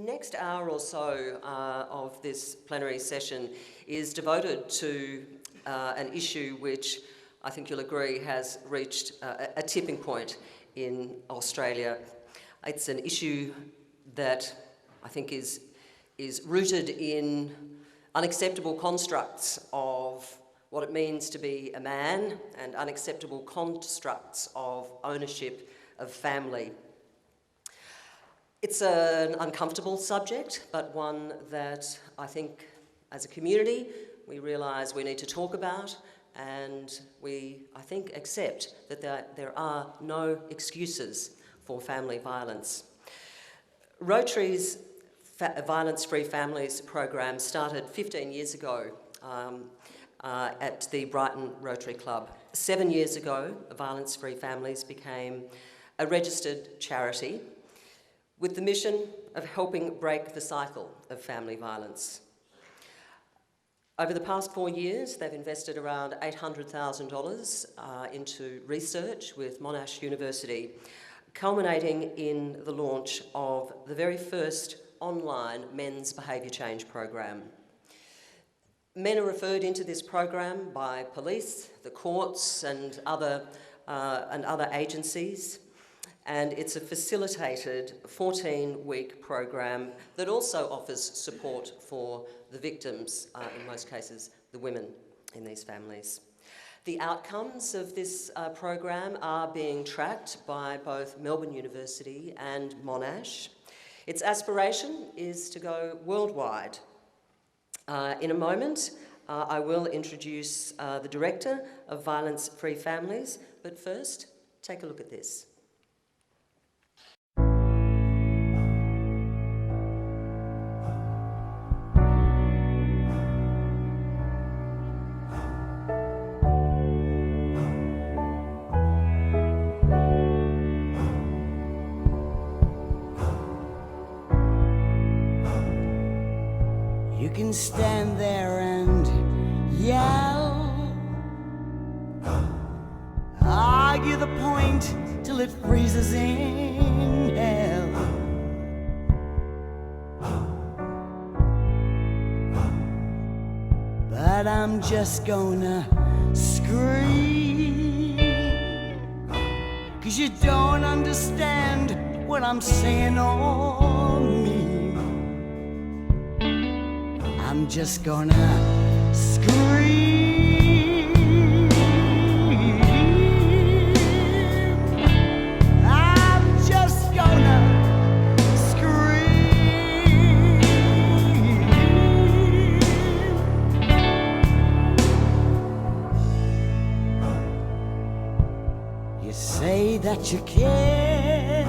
next hour or so of this plenary session is devoted to an issue which I think you'll agree has reached a tipping point in Australia. It's an issue that I think is rooted in unacceptable constructs of what it means to be a man and unacceptable constructs of ownership of family. It's an uncomfortable subject, but one that I think as a community we realise we need to talk about, and we, I think, accept that there are no excuses for family violence. Rotary's Violence-Free Families program started 15 years ago at the Brighton Rotary Club. 7 years ago, Violence-Free Families became a registered charity with the mission of helping break the cycle of family violence. Over the past 4 years, they've invested around $800,000 into research with Monash University, culminating in the launch of the very first online men's behaviour change program. Men are referred into this program by police, the courts and other agencies, and it's a facilitated 14-week program that also offers support for the victims, in most cases the women in these families. The outcomes of this program are being tracked by both Melbourne University and Monash. Its aspiration is to go worldwide. In a moment, I will introduce the Director of Violence-Free Families, but first, take a look at this. You can stand there and yell, argue the point till it freezes in hell. But I'm just gonna scream, 'cause you don't understand what I'm saying or mean. I'm just gonna scream. I'm just gonna scream. You say that you care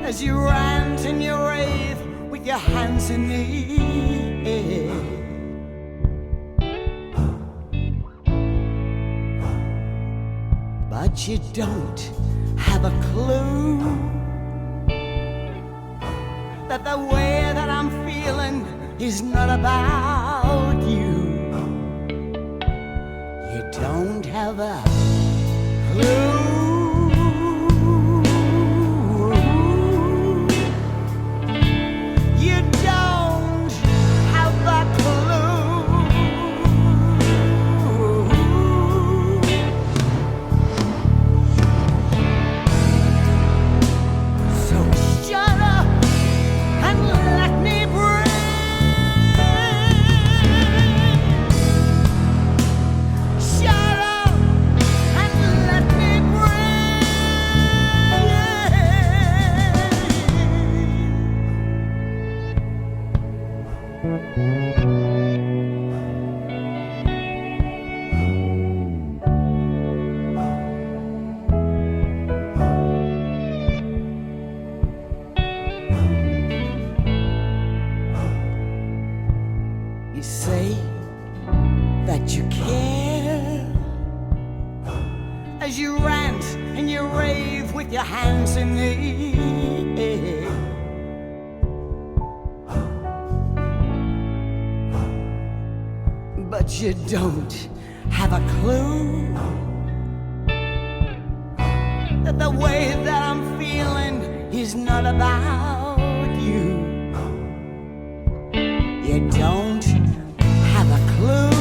as you rant and you rave with your hands in the air. But you don't have a clue that the way that I'm feeling is not about you. You don't have a clue. As you rant and you rave with your hands in the air. But you don't have a clue that the way that I'm feeling is is not about you. You don't have a clue.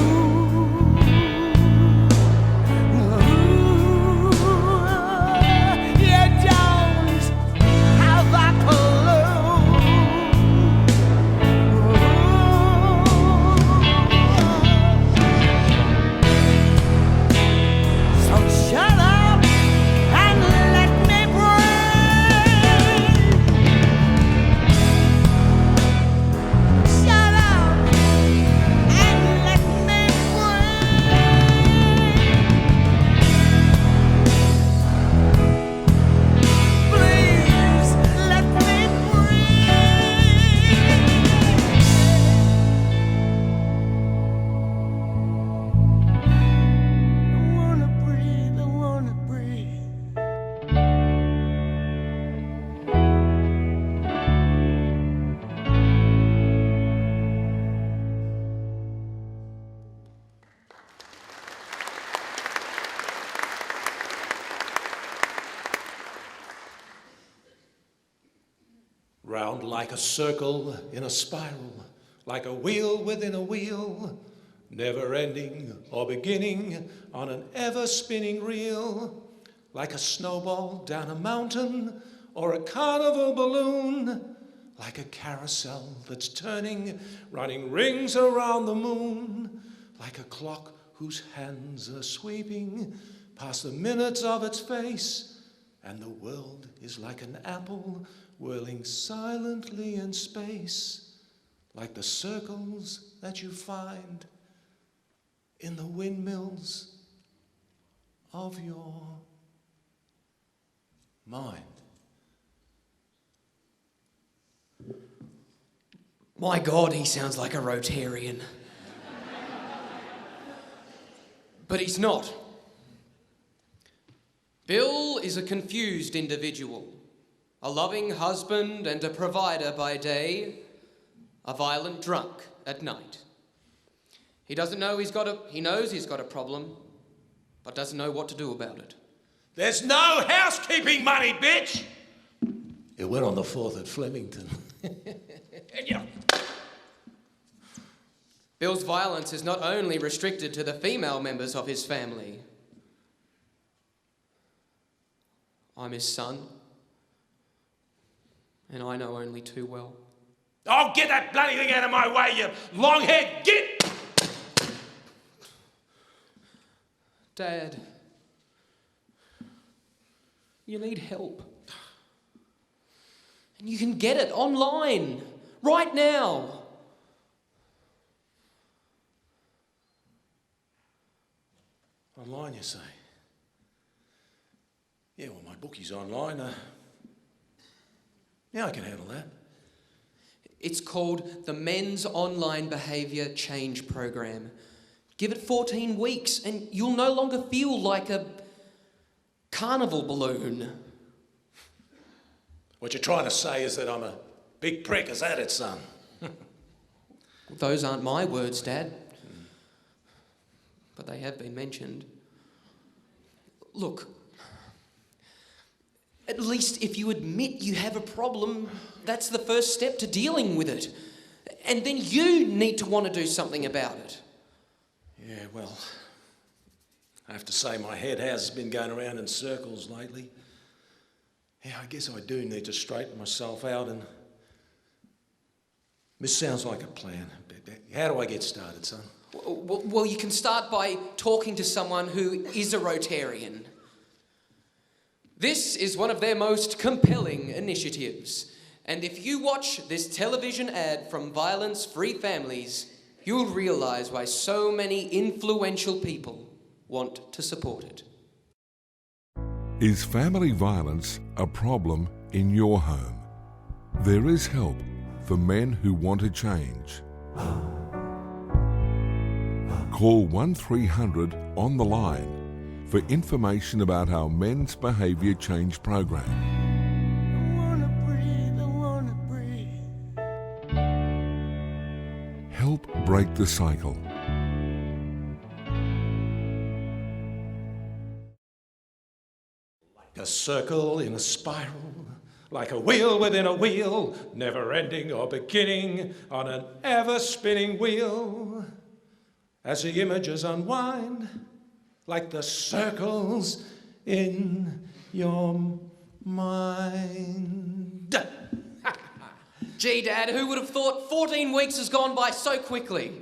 Round like a circle in a spiral, like a wheel within a wheel, never ending or beginning on an ever-spinning reel, like a snowball down a mountain or a carnival balloon, like a carousel that's turning, running rings around the moon, like a clock whose hands are sweeping past the minutes of its face, and the world is like an apple whirling silently in space, like the circles that you find in the windmills of your mind. My God, he sounds like a Rotarian. But he's not. Bill is a confused individual, a loving husband and a provider by day, a violent drunk at night. He knows he's got a problem, but doesn't know what to do about it. There's no housekeeping money, bitch! It went on the 4th at Flemington. Bill's violence is not only restricted to the female members of his family. I'm his son, and I know only too well. Oh, get that bloody thing out of my way, you longhead! Get! Dad, you need help. And you can get it online, right now. Online, you say? Yeah, well, my bookie's online. Yeah, I can handle that. It's called the Men's Online Behaviour Change Program. Give it 14 weeks and you'll no longer feel like a carnival balloon. What you're trying to say is that I'm a big prick, is that it, son? Those aren't my words, Dad. But they have been mentioned. Look, at least if you admit you have a problem, that's the first step to dealing with it. And then you need to want to do something about it. Yeah, well, I have to say my head has been going around in circles lately. Yeah, I guess I do need to straighten myself out, and this sounds like a plan. How do I get started, son? Well, you can start by talking to someone who is a Rotarian. This is one of their most compelling initiatives. And if you watch this television ad from Violence Free Families, you'll realise why so many influential people want to support it. Is family violence a problem in your home? There is help for men who want to change. Call 1300 on the line for information about our Men's Behaviour Change Program. I wanna breathe. Help break the cycle. A circle in a spiral, like a wheel within a wheel, never ending or beginning on an ever-spinning wheel. As the images unwind, like the circles in your mind. Gee, Dad, who would have thought 14 weeks has gone by so quickly?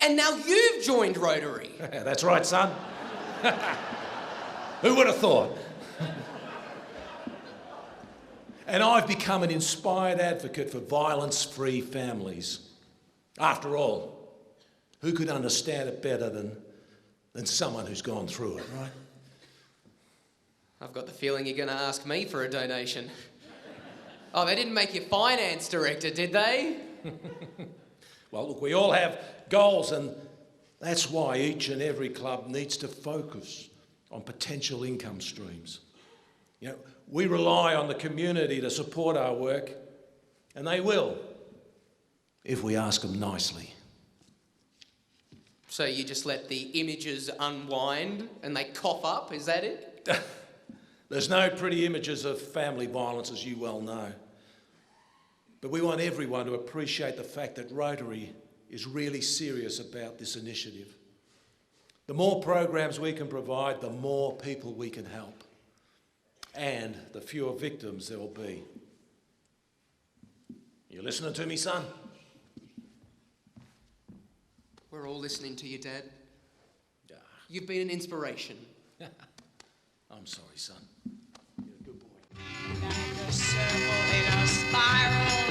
And now you've joined Rotary. That's right, son. Who would have thought? And I've become an inspired advocate for violence-free families. After all, who could understand it better than someone who's gone through it, right? I've got the feeling you're going to ask me for a donation. Oh, they didn't make you finance director, did they? Well, look, we all have goals, and that's why each and every club needs to focus on potential income streams. You know, we rely on the community to support our work, and they will, if we ask them nicely. So you just let the images unwind and they cough up, is that it? There's no pretty images of family violence, as you well know. But we want everyone to appreciate the fact that Rotary is really serious about this initiative. The more programs we can provide, the more people we can help. And the fewer victims there will be. You listening to me, son? We're all listening to you, Dad. You've been an inspiration. I'm sorry, son. You're a good boy. Like a circle in a spiral,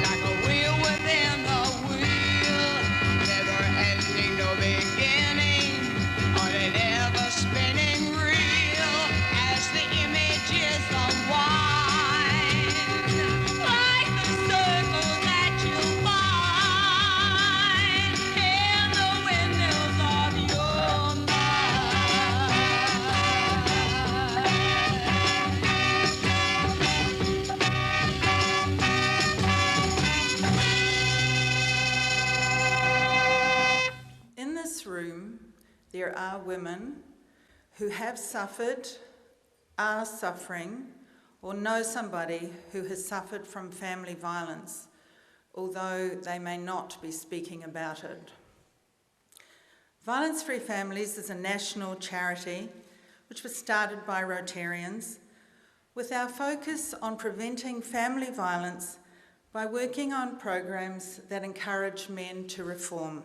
like a wheel within a wheel, never ending, no beginning, on an ever spinning reel, as the images unwind, like the circle that you find in the windows of your mind. In this room, there are women who have suffered, are suffering, or know somebody who has suffered from family violence, although they may not be speaking about it. Violence Free Families is a national charity which was started by Rotarians with our focus on preventing family violence by working on programs that encourage men to reform.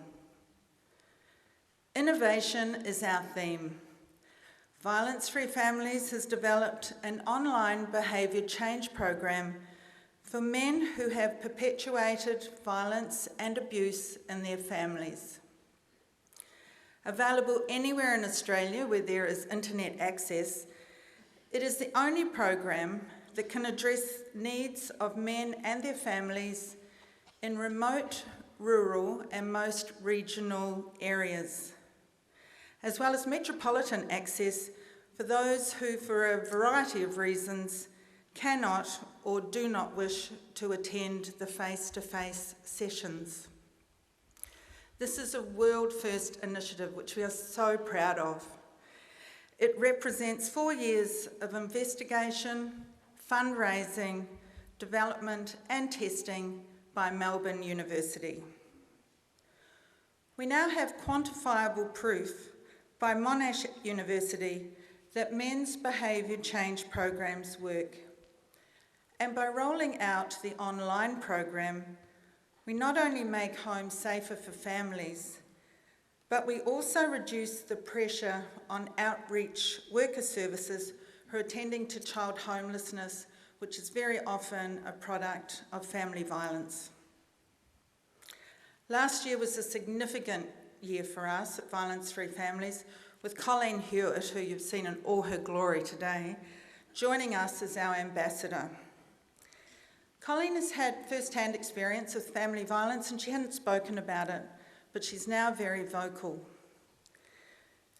Innovation is our theme. Violence Free Families has developed an online behaviour change program for men who have perpetuated violence and abuse in their families. Available anywhere in Australia where there is internet access, it is the only program that can address needs of men and their families in remote, rural and most regional areas, as well as metropolitan access for those who, for a variety of reasons, cannot or do not wish to attend the face-to-face sessions. This is a world-first initiative which we are so proud of. It represents 4 years of investigation, fundraising, development and testing by Melbourne University. We now have quantifiable proof by Monash University that men's behaviour change programs work. And by rolling out the online program, we not only make home safer for families, but we also reduce the pressure on outreach worker services who are attending to child homelessness, which is very often a product of family violence. Last year was a significant year for us at Violence Free Families, with Colleen Hewitt, who you've seen in all her glory today, joining us as our ambassador. Colleen has had first-hand experience with family violence and she hadn't spoken about it, but she's now very vocal.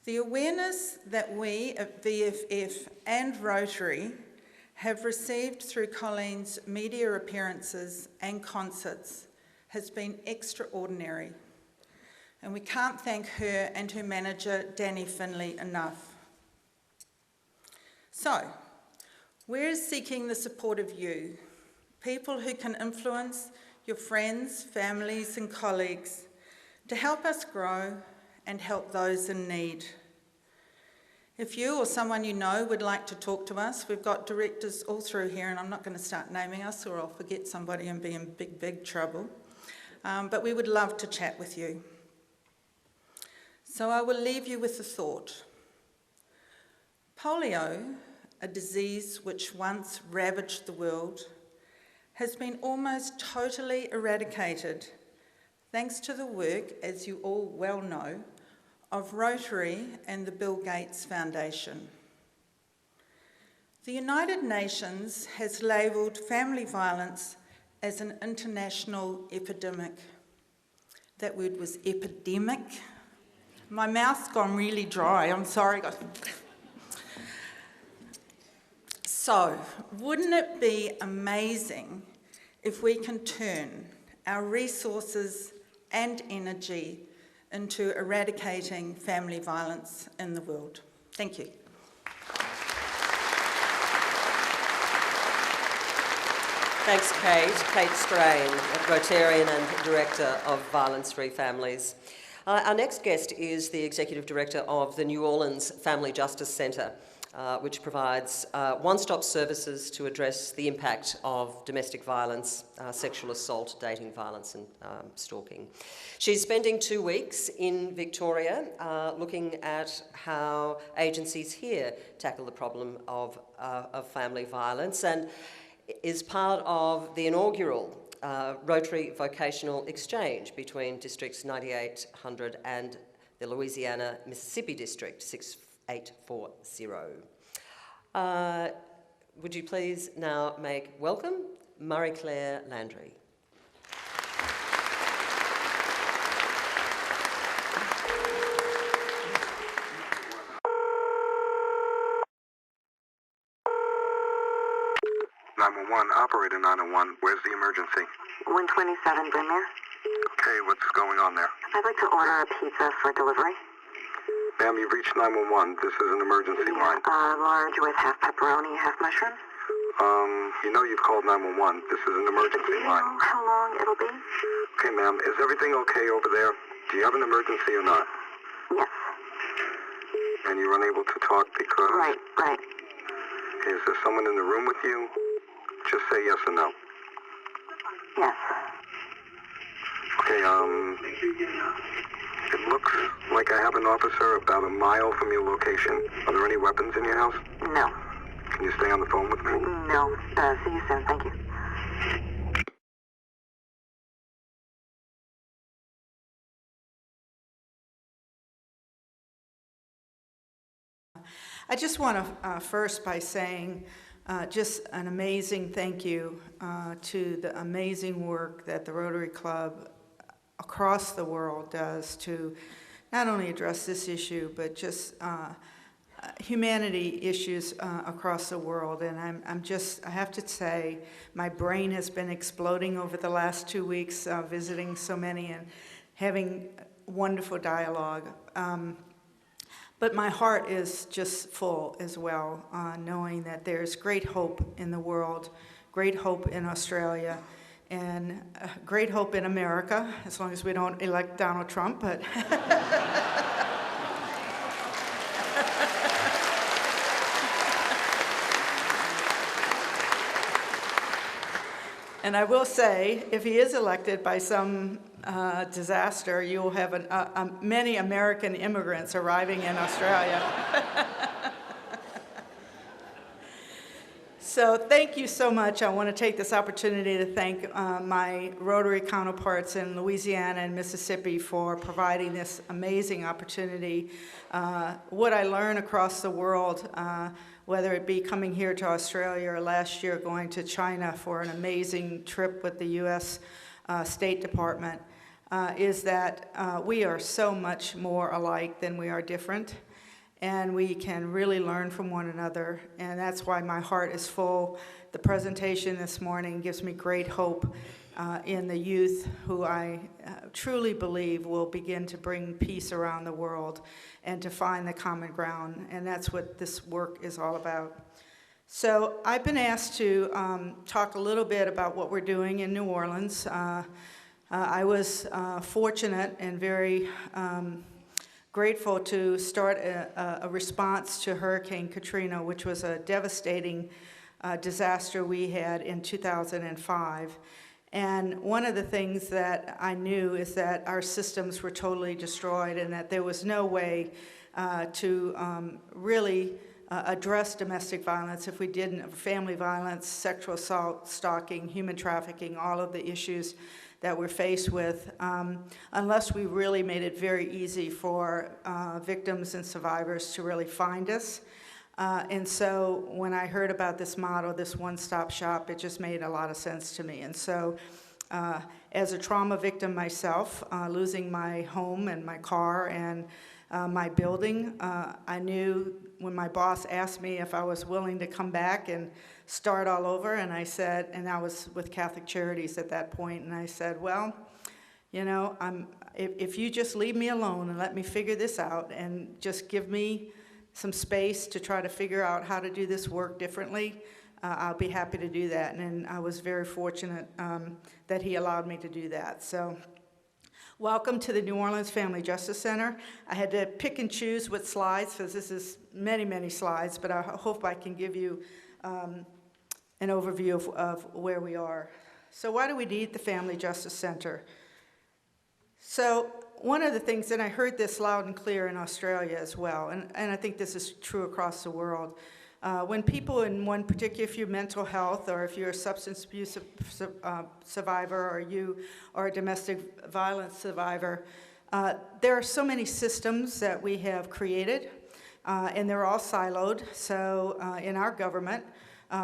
The awareness that we at VFF and Rotary have received through Colleen's media appearances and concerts has been extraordinary. And we can't thank her and her manager, Danny Finley, enough. So, We're seeking the support of you, people who can influence your friends, families and colleagues to help us grow and help those in need. If you or someone you know would like to talk to us, we've got directors all through here, and I'm not going to start naming us or I'll forget somebody and be in big, big trouble. But we would love to chat with you. So I will leave you with the thought. Polio, a disease which once ravaged the world, has been almost totally eradicated thanks to the work, as you all well know, of Rotary and the Bill Gates Foundation. The United Nations has labelled family violence as an international epidemic. That word was epidemic. My mouth's gone really dry, I'm sorry guys. So, wouldn't it be amazing if we can turn our resources and energy into eradicating family violence in the world? Thank you. Thanks, Kate. Kate Strain, Rotarian and Director of Violence Free Families. Our next guest is the Executive Director of the New Orleans Family Justice Centre, which provides one-stop services to address the impact of domestic violence, sexual assault, dating violence and stalking. She's spending 2 weeks in Victoria looking at how agencies here tackle the problem of family violence, and is part of the inaugural Rotary Vocational Exchange between Districts 9800 and the Louisiana-Mississippi District 6840. Would you please now make welcome Marie-Claire Landry. Operator 901, where's the emergency? 127 Brynmere. Okay, what's going on there? I'd like to order a pizza for delivery. Ma'am, you've reached 911. This is an emergency line. Large with half pepperoni, half mushrooms. You know you've called 911. This is an emergency line. Know how long it'll be? Okay, ma'am, is everything okay over there? Do you have an emergency or not? Yes. And you're unable to talk because... Right. Is there someone in the room with you? Just say yes or no. Yes. Okay, it looks like I have an officer about a mile from your location. Are there any weapons in your house? No. Can you stay on the phone with me? No. See you soon. Thank you. I just want to first by saying just an amazing thank you to the amazing work that the Rotary Club across the world does to not only address this issue, but just humanity issues across the world. And I have to say, my brain has been exploding over the last 2 weeks visiting so many and having wonderful dialogue. But my heart is just full as well, knowing that there's great hope in the world, great hope in Australia, and great hope in America, as long as we don't elect Donald Trump. But and I will say, if he is elected by some disaster, you will have many American immigrants arriving in Australia. So thank you so much. I want to take this opportunity to thank my Rotary counterparts in Louisiana and Mississippi for providing this amazing opportunity. What I learn across the world, whether it be coming here to Australia or last year going to China for an amazing trip with the U.S. State Department, is that we are so much more alike than we are different, and we can really learn from one another, and that's why my heart is full. The presentation this morning gives me great hope in the youth who I truly believe will begin to bring peace around the world and to find the common ground, and that's what this work is all about. So I've been asked to talk a little bit about what we're doing in New Orleans. I was fortunate and very grateful to start a response to Hurricane Katrina, which was a devastating disaster we had in 2005. And one of the things that I knew is that our systems were totally destroyed and that there was no way to really address domestic violence if we didn't, family violence, sexual assault, stalking, human trafficking, all of the issues that we're faced with, unless we really made it very easy for victims and survivors to really find us. And so when I heard about this model, this one-stop shop, it just made a lot of sense to me. And so as a trauma victim myself, losing my home and my car and my building, I knew when my boss asked me if I was willing to come back and start all over, and I said, and I was with Catholic Charities at that point, and I said, well, you know, if you just leave me alone and let me figure this out and just give me some space to try to figure out how to do this work differently, I'll be happy to do that. And I was very fortunate that he allowed me to do that. So welcome to the New Orleans Family Justice Center. I had to pick and choose what slides, because this is many, many slides, but I hope I can give you an overview of where we are. So why do we need the Family Justice Center? So one of the things, and I heard this loud and clear in Australia as well, and I think this is true across the world, when people in one particular, if you're mental health, or if you're a substance abuse survivor, or you are a domestic violence survivor, there are so many systems that we have created, and they're all siloed. So in our government,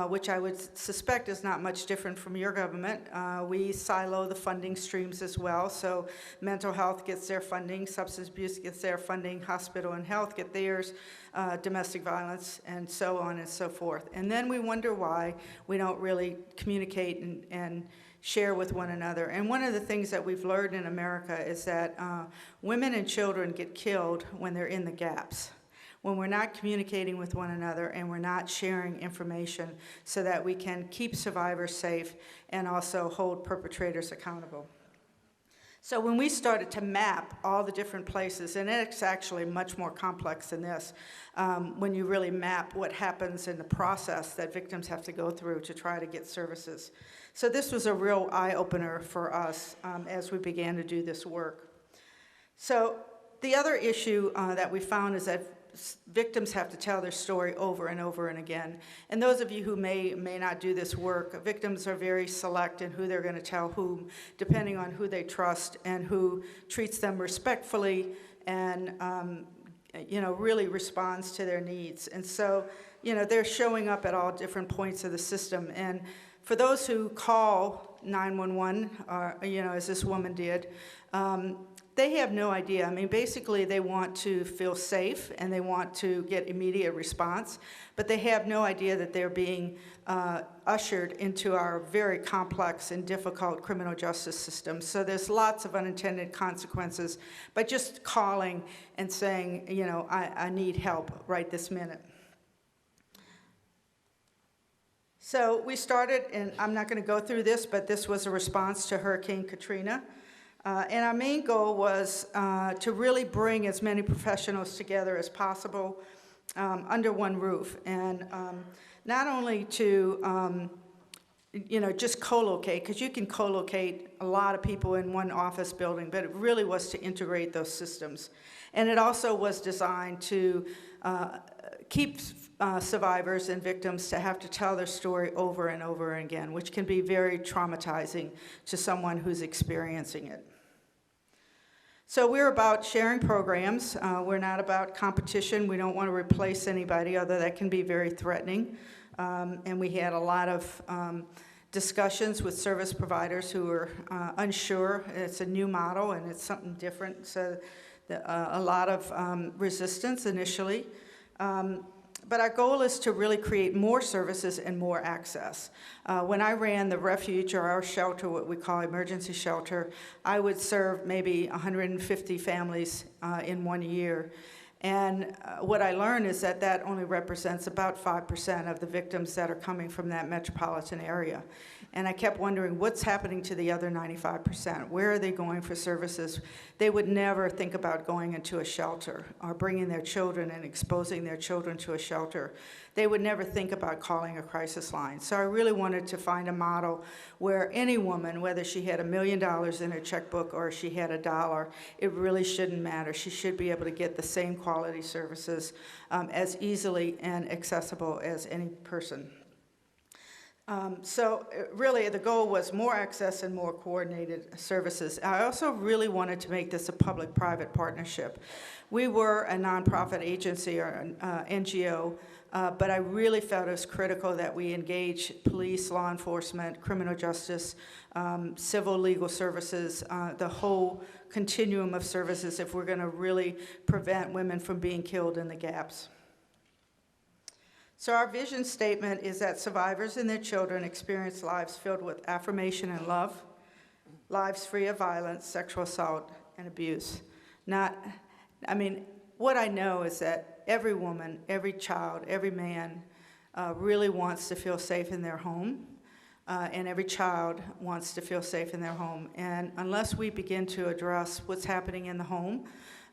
which I would suspect is not much different from your government, we silo the funding streams as well. So mental health gets their funding, substance abuse gets their funding, hospital and health get theirs, domestic violence, and so on and so forth. And then we wonder why we don't really communicate and share with one another. And one of the things that we've learned in America is that women and children get killed when they're in the gaps, when we're not communicating with one another and we're not sharing information so that we can keep survivors safe and also hold perpetrators accountable. So when we started to map all the different places, and it's actually much more complex than this, when you really map what happens in the process that victims have to go through to try to get services. So this was a real eye-opener for us as we began to do this work. So the other issue that we found is that victims have to tell their story over and over and again. And those of you who may not do this work, victims are very select in who they're going to tell whom, depending on who they trust and who treats them respectfully and really responds to their needs. And so, they're showing up at all different points of the system. And for those who call 911, as this woman did, they have no idea. I mean, basically, they want to feel safe and they want to get immediate response, but they have no idea that they're being ushered into our very complex and difficult criminal justice system. So there's lots of unintended consequences by just calling and saying, I need help right this minute. So we started, and I'm not going to go through this, but this was a response to Hurricane Katrina. And our main goal was to really bring as many professionals together as possible under one roof. And not only to, just co-locate, because you can co-locate a lot of people in one office building, but it really was to integrate those systems. And it also was designed to keep survivors and victims to have to tell their story over and over again, which can be very traumatizing to someone who's experiencing it. So we're about sharing programs. We're not about competition. We don't want to replace anybody, although that can be very threatening. And we had a lot of discussions with service providers who were unsure. It's a new model and it's something different, so a lot of resistance initially. But our goal is to really create more services and more access. When I ran the refuge, or our shelter, what we call emergency shelter, I would serve maybe 150 families in 1 year. And what I learned is that that only represents about 5% of the victims that are coming from that metropolitan area. And I kept wondering, what's happening to the other 95%? Where are they going for services? They would never think about going into a shelter or bringing their children and exposing their children to a shelter. They would never think about calling a crisis line. So I really wanted to find a model where any woman, whether she had $1 million in her checkbook or she had $1, it really shouldn't matter. She should be able to get the same quality services as easily and accessible as any person. So really the goal was more access and more coordinated services. I also really wanted to make this a public-private partnership. We were a nonprofit agency or an NGO, but I really felt it was critical that we engage police, law enforcement, criminal justice, civil legal services, the whole continuum of services if we're going to really prevent women from being killed in the gaps. So our vision statement is that survivors and their children experience lives filled with affirmation and love, lives free of violence, sexual assault, and abuse. What I know is that every woman, every child, every man really wants to feel safe in their home, and every child wants to feel safe in their home. And unless we begin to address what's happening in the home,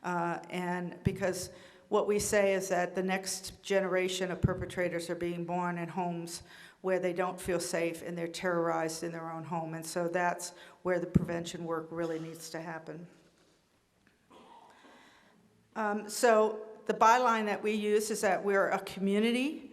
and because what we say is that the next generation of perpetrators are being born in homes where they don't feel safe and they're terrorized in their own home. And so that's where the prevention work really needs to happen. So the byline that we use is that we're a community,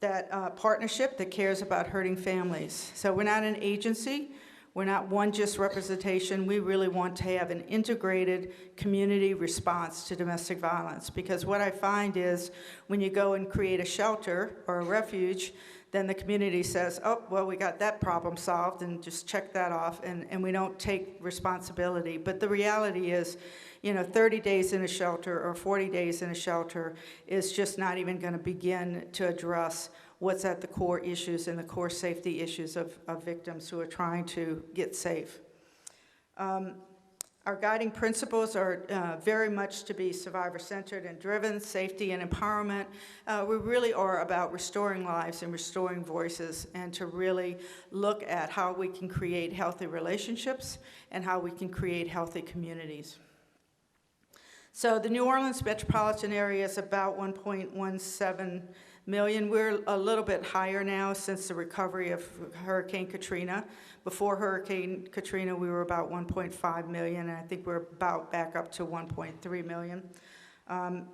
that partnership that cares about hurting families. So we're not an agency. We're not one just representation. We really want to have an integrated community response to domestic violence, because what I find is when you go and create a shelter or a refuge, then the community says, oh, well, we got that problem solved and just check that off, and we don't take responsibility. But the reality is, 30 days in a shelter or 40 days in a shelter is just not even going to begin to address what's at the core issues and the core safety issues of victims who are trying to get safe. Our guiding principles are very much to be survivor-centered and driven, safety and empowerment. We really are about restoring lives and restoring voices, and to really look at how we can create healthy relationships and how we can create healthy communities. So the New Orleans metropolitan area is about 1.17 million. We're a little bit higher now since the recovery of Hurricane Katrina. Before Hurricane Katrina, we were about 1.5 million, and I think we're about back up to 1.3 million.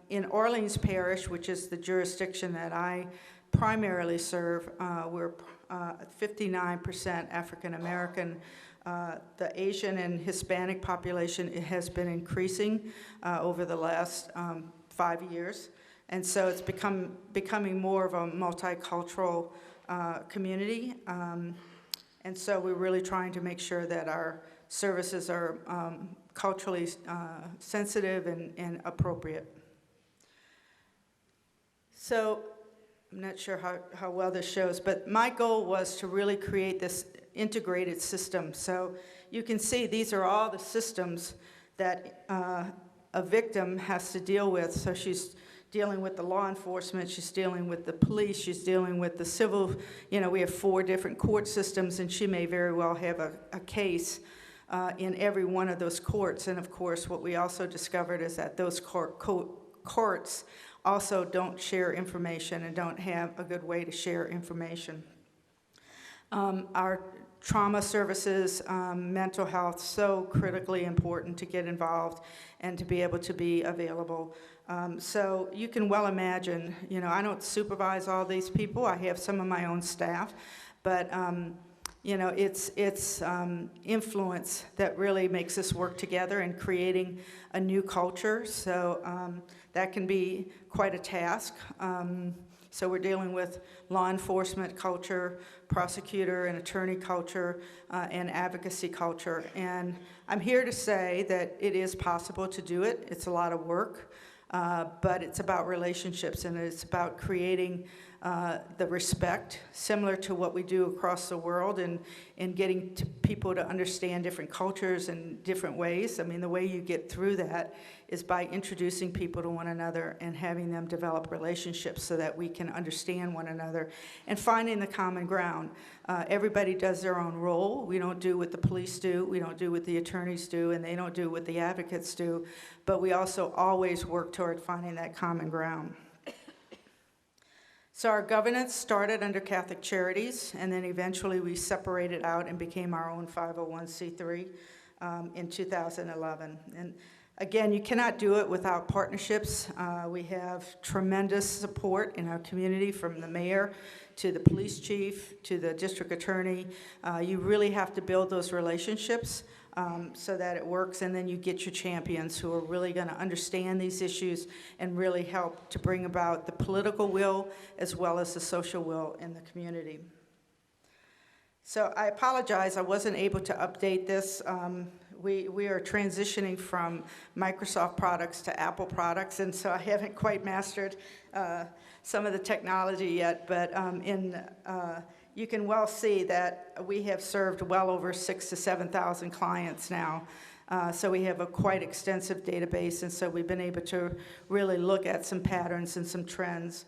In Orleans Parish, which is the jurisdiction that I primarily serve, we're 59% African American. The Asian and Hispanic population has been increasing over the last 5 years. And so it's becoming more of a multicultural community. And so we're really trying to make sure that our services are culturally sensitive and appropriate. So I'm not sure how well this shows, but my goal was to really create this integrated system. So you can see these are all the systems that a victim has to deal with. So she's dealing with the law enforcement, she's dealing with the police, she's dealing with the civil, we have 4 different court systems, and she may very well have a case in every one of those courts. And of course, what we also discovered is that those courts also don't share information and don't have a good way to share information. Our trauma services, mental health, so critically important to get involved and to be able to be available. So you can well imagine, I don't supervise all these people. I have some of my own staff, but it's influence that really makes us work together in creating a new culture. So that can be quite a task. So we're dealing with law enforcement culture, prosecutor and attorney culture, and advocacy culture. And I'm here to say that it is possible to do it. It's a lot of work, but it's about relationships, and it's about creating the respect, similar to what we do across the world, and getting people to understand different cultures and different ways. I mean, the way you get through that is by introducing people to one another and having them develop relationships so that we can understand one another and finding the common ground. Everybody does their own role. We don't do what the police do, we don't do what the attorneys do, and they don't do what the advocates do, but we also always work toward finding that common ground. So our governance started under Catholic Charities, and then eventually we separated out and became our own 501c3 in 2011. And again, you cannot do it without partnerships. We have tremendous support in our community, from the mayor to the police chief to the district attorney. You really have to build those relationships so that it works, and then you get your champions who are really going to understand these issues and really help to bring about the political will as well as the social will in the community. So I apologize, I wasn't able to update this. We are transitioning from Microsoft products to Apple products, and so I haven't quite mastered some of the technology yet, but you can well see that we have served well over 6,000 to 7,000 clients now. So we have a quite extensive database, and so we've been able to really look at some patterns and some trends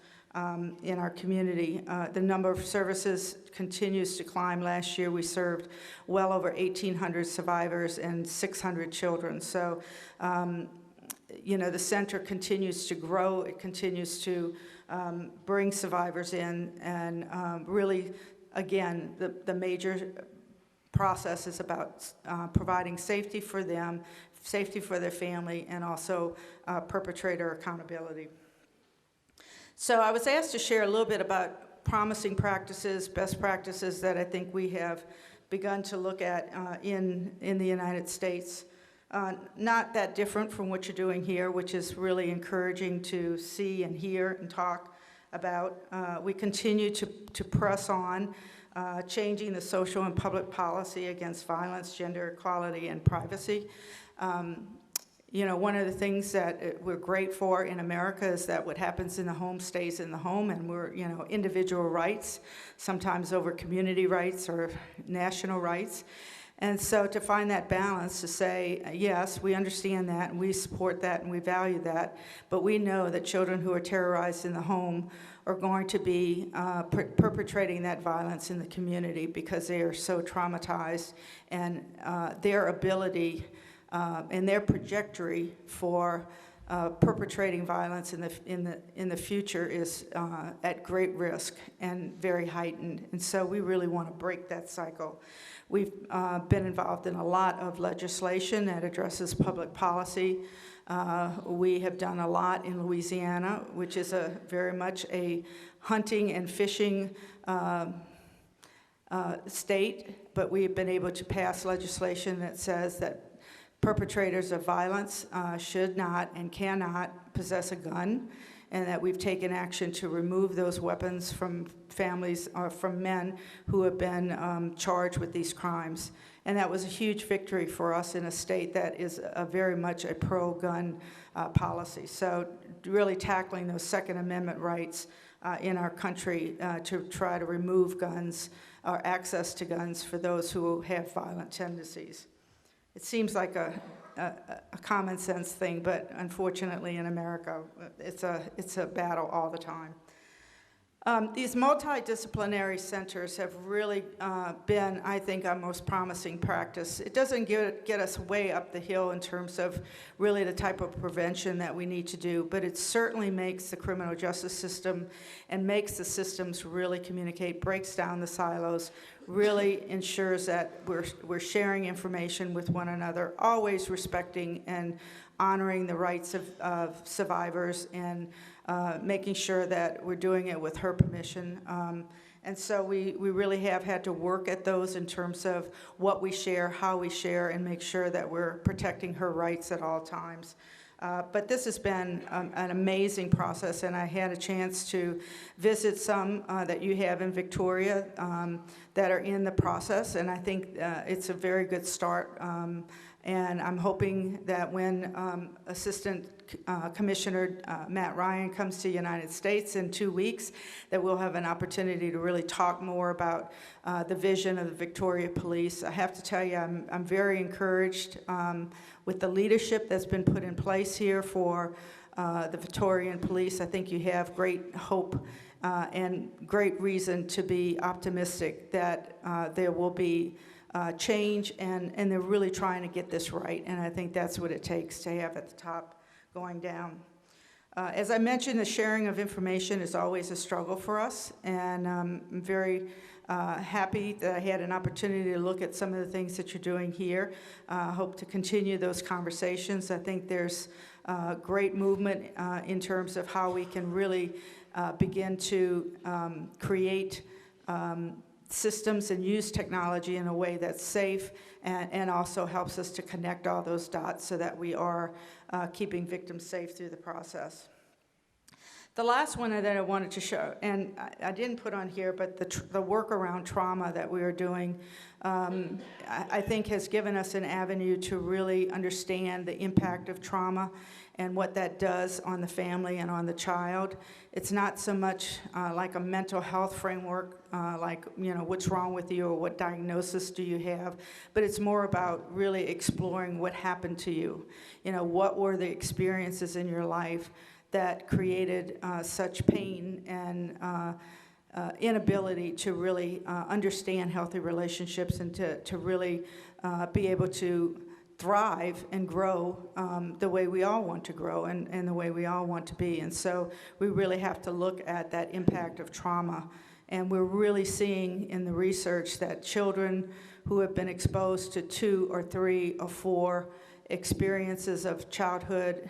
in our community. The number of services continues to climb. Last year we served well over 1,800 survivors and 600 children. So, you know, the center continues to grow. It continues to bring survivors in, and really, again, the major process is about providing safety for them, safety for their family, and also perpetrator accountability. So I was asked to share a little bit about promising practices, best practices that I think we have begun to look at in the United States. Not that different from what you're doing here, which is really encouraging to see and hear and talk about. We continue to press on changing the social and public policy against violence, gender equality, and privacy. You know, one of the things that we're great for in America is that what happens in the home stays in the home, and we're, you know, individual rights, sometimes over community rights or national rights. And so to find that balance to say, yes, we understand that, and we support that, and we value that, but we know that children who are terrorized in the home are going to be perpetrating that violence in the community because they are so traumatized, and their ability and their trajectory for perpetrating violence in the future is at great risk and very heightened. And so we really want to break that cycle. We've been involved in a lot of legislation that addresses public policy. We have done a lot in Louisiana, which is very much a hunting and fishing state, but we've been able to pass legislation that says that perpetrators of violence should not and cannot possess a gun, and that we've taken action to remove those weapons from families or from men who have been charged with these crimes. And that was a huge victory for us in a state that is very much a pro-gun policy. So really tackling those Second Amendment rights in our country to try to remove guns or access to guns for those who have violent tendencies. It seems like a common sense thing, but unfortunately in America, it's a battle all the time. These multidisciplinary centers have really been, I think, our most promising practice. It doesn't get us way up the hill in terms of really the type of prevention that we need to do, but it certainly makes the criminal justice system and makes the systems really communicate, breaks down the silos, really ensures that we're sharing information with one another, always respecting and honoring the rights of survivors, and making sure that we're doing it with her permission. And so we really have had to work at those in terms of what we share, how we share, and make sure that we're protecting her rights at all times. But this has been an amazing process, and I had a chance to visit some that you have in Victoria that are in the process, and I think it's a very good start. And I'm hoping that when Assistant Commissioner Matt Ryan comes to the United States in 2 weeks, that we'll have an opportunity to really talk more about the vision of the Victoria Police. I have to tell you, I'm very encouraged with the leadership that's been put in place here for the Victorian Police. I think you have great hope and great reason to be optimistic that there will be change, and they're really trying to get this right, and I think that's what it takes to have at the top going down. As I mentioned, the sharing of information is always a struggle for us, and I'm very happy that I had an opportunity to look at some of the things that you're doing here. Hope to continue those conversations. I think there's great movement in terms of how we can really begin to create systems and use technology in a way that's safe and also helps us to connect all those dots so that we are keeping victims safe through the process. The last one that I wanted to show, and I didn't put on here, but the work around trauma that we are doing, I think has given us an avenue to really understand the impact of trauma and what that does on the family and on the child. It's not so much like a mental health framework, like, you know, what's wrong with you or what diagnosis do you have, but it's more about really exploring what happened to you. You know, what were the experiences in your life that created such pain and inability to really understand healthy relationships and to really be able to thrive and grow the way we all want to grow and the way we all want to be. And so we really have to look at that impact of trauma. And we're really seeing in the research that children who have been exposed to 2 or 3 or 4 experiences of childhood,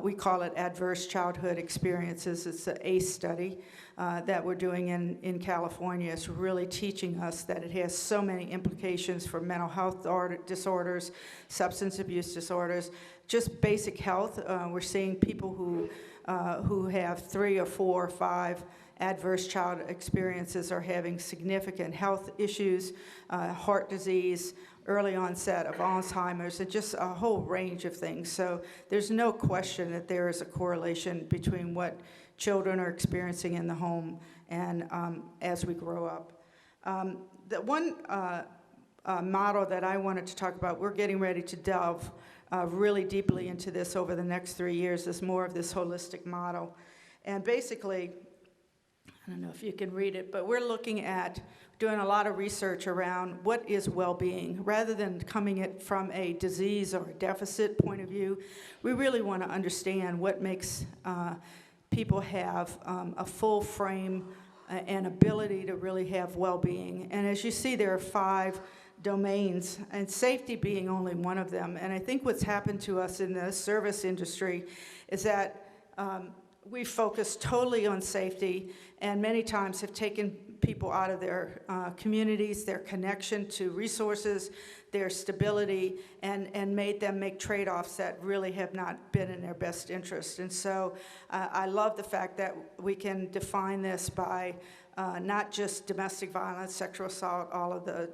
we call it adverse childhood experiences. It's an ACE study that we're doing in California. It's really teaching us that it has so many implications for mental health disorders, substance abuse disorders, just basic health. We're seeing people who have 3 or 4 or 5 adverse child experiences are having significant health issues, heart disease, early onset of Alzheimer's, and just a whole range of things. So there's no question that there is a correlation between what children are experiencing in the home and as we grow up. The one model that I wanted to talk about, we're getting ready to delve really deeply into this over the next 3 years, is more of this holistic model. And basically, I don't know if you can read it, but we're looking at doing a lot of research around what is well-being. Rather than coming at from a disease or a deficit point of view, we really want to understand what makes people have a full frame and ability to really have well-being. And as you see, there are 5 domains, and safety being only one of them. And I think what's happened to us in the service industry is that we focus totally on safety, and many times have taken people out of their communities, their connection to resources, their stability, and made them make trade-offs that really have not been in their best interest. And so I love the fact that we can define this by not just domestic violence, sexual assault, all of the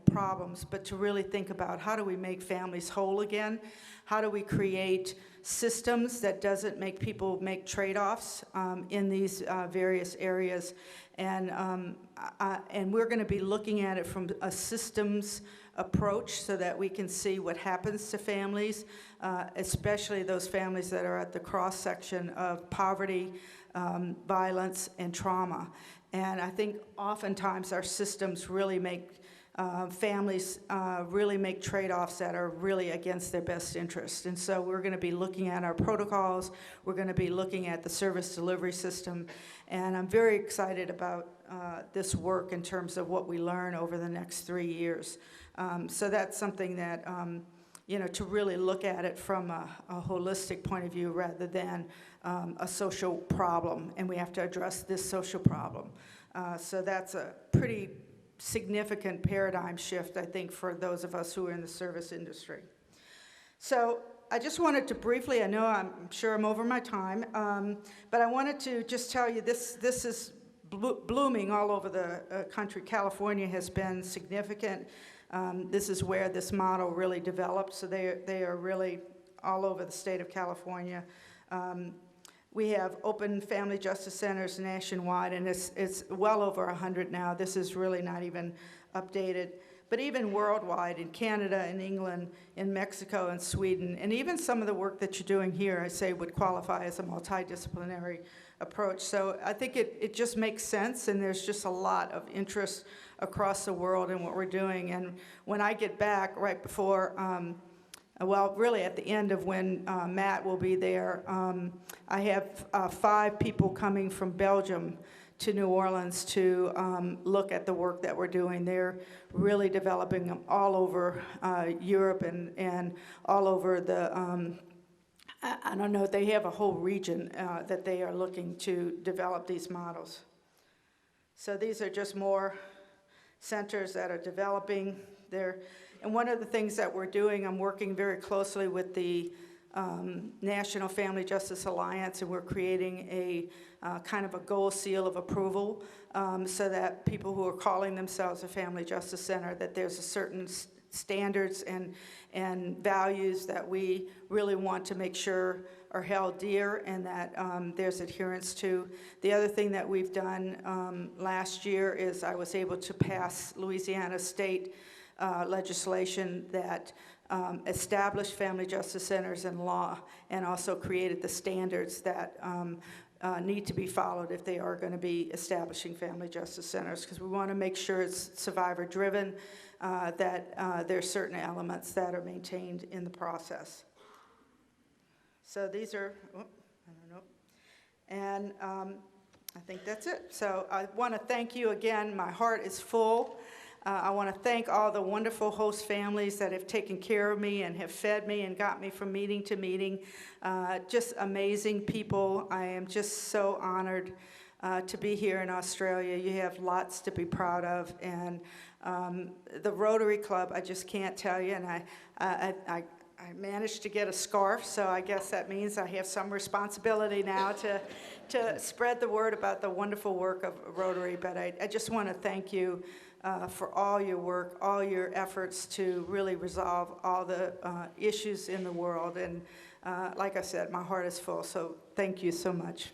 problems, but to really think about how do we make families whole again? How do we create systems that doesn't make people make trade-offs in these various areas? And we're going to be looking at it from a systems approach so that we can see what happens to families, especially those families that are at the cross-section of poverty, violence, and trauma. And I think oftentimes our systems really make families really make trade-offs that are really against their best interest. And so we're going to be looking at our protocols, we're going to be looking at the service delivery system, and I'm very excited about this work in terms of what we learn over the next 3 years. So that's something that, to really look at it from a holistic point of view rather than a social problem, and we have to address this social problem. So that's a pretty significant paradigm shift, I think, for those of us who are in the service industry. So I just wanted to briefly, I know I'm sure I'm over my time, but I wanted to just tell you this is blooming all over the country. California has been significant This is where this model really developed, so they are really all over the state of California. We have open family justice centers nationwide, and it's well over 100 now. This is really not even updated. But even worldwide, in Canada, in England, in Mexico, and Sweden, and even some of the work that you're doing here, I say, would qualify as a multidisciplinary approach. So I think it just makes sense, and there's just a lot of interest across the world in what we're doing. And when I get back, right before, well, really at the end of when Matt will be there, I have 5 people coming from Belgium to New Orleans to look at the work that we're doing. They're really developing them all over Europe and all over the, I don't know, they have a whole region that they are looking to develop these models. So these are just more centers that are developing there. And one of the things that we're doing, I'm working very closely with the National Family Justice Alliance, and we're creating a kind of a gold seal of approval so that people who are calling themselves a family justice center, that there's a certain standards and values that we really want to make sure are held dear and that there's adherence to. The other thing that we've done last year is I was able to pass Louisiana state legislation that established family justice centers in law and also created the standards that need to be followed if they are going to be establishing family justice centers, because we want to make sure it's survivor-driven, that there are certain elements that are maintained in the process. So these are, I don't know, and I think that's it. So I want to thank you again. My heart is full. I want to thank all the wonderful host families that have taken care of me and have fed me and got me from meeting to meeting. Just amazing people. I am just so honored to be here in Australia. You have lots to be proud of. And the Rotary Club, I just can't tell you. And I managed to get a scarf, so I guess that means I have some responsibility now to spread the word about the wonderful work of Rotary. But I just want to thank you for all your work, all your efforts to really resolve all the issues in the world. And like I said, my heart is full, so thank you so much.